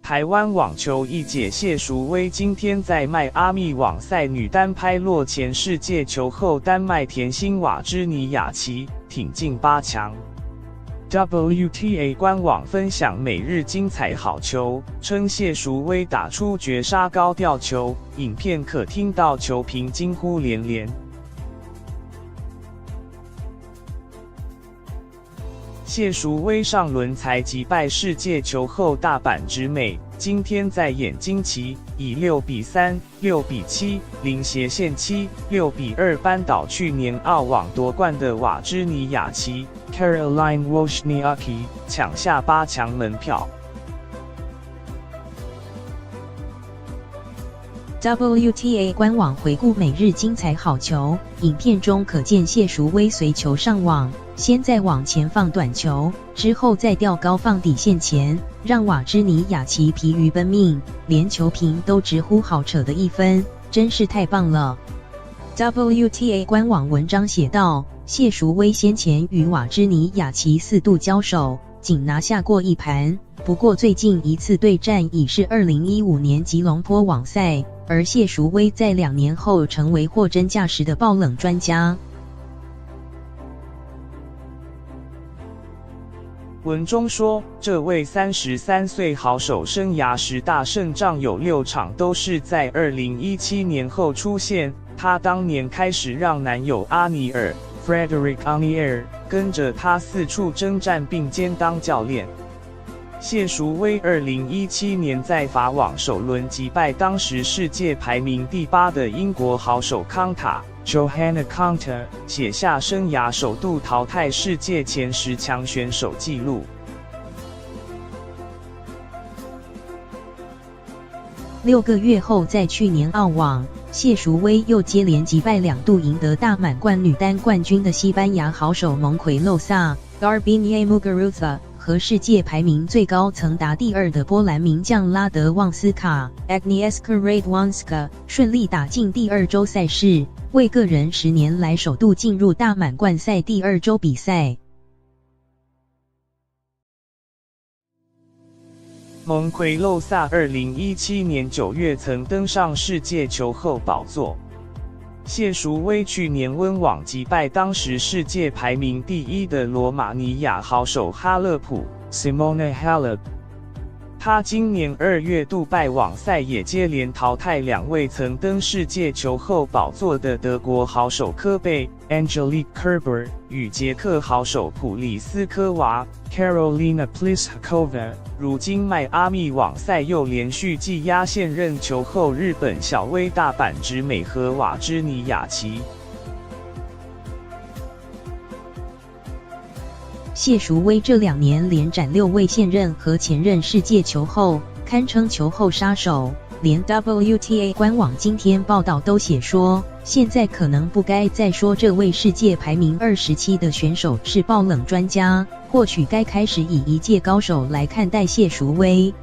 台湾网球一姐谢淑薇今天在迈阿密网赛女单拍落前世界球后丹麦甜心瓦芝尼亚奇，挺进8强。WTA 官网分享每日精彩好球，称谢淑薇打出绝杀高吊球，影片可听到球评惊呼连连。谢淑薇上轮才击败世界球后大阪直美，今天在眼睛旗以6比3、6比7、0斜线7、6比2扳倒去年澳网夺冠的瓦芝尼亚奇 Caroline Wozniacki， 抢下8强门票。WTA 官网回顾每日精彩好球，影片中可见谢淑薇随球上网，先在网前放短球，之后再吊高放底线前，让瓦芝尼亚奇疲于奔命，连球评都直呼好扯的一分，真是太棒了。WTA 官网文章写道，谢淑薇先前与瓦芝尼亚奇4度交手，仅拿下过1盘，不过最近一次对战已是2015年吉隆坡网赛，而谢淑薇在2年后成为货真价实的爆冷专家。文中说，这位33岁好手生涯10大胜仗有6场都是在2017年后出现，她当年开始让男友阿尼尔 Frederic Anier 跟着她四处征战并兼当教练。谢淑薇2017年在法网首轮击败当时世界排名第8的英国好手康塔 Johanna Konta， 写下生涯首度淘汰世界前10强选手纪录。6个月后，在去年澳网，谢淑薇又接连击败2度赢得大满贯女单冠军的西班牙好手蒙奎洛萨 Garbiñe Muguruza。和世界排名最高曾达第2的波兰名将拉德旺斯卡 Agnieszka Radwanska 顺利打进第2周赛事，为个人10年来首度进入大满贯赛第2周比赛。蒙奎洛萨2017年9月曾登上世界球后宝座。谢淑薇去年温网击败当时世界排名第1的罗马尼亚好手哈勒普 Simona Halep。她今年2月杜拜网赛也接连淘汰2位曾登世界球后宝座的德国好手科贝 Angelique Kerber 与捷克好手普里斯科娃 Karolina Pliskova。如今迈阿密网赛又连续技压现任球后日本小威大阪直美和瓦芝尼亚奇。谢淑薇这2年连斩6位现任和前任世界球后，堪称球后杀手。连 WTA 官网今天报道都写说，现在可能不该再说这位世界排名27的选手是爆冷专家，或许该开始以一介高手来看待谢淑薇。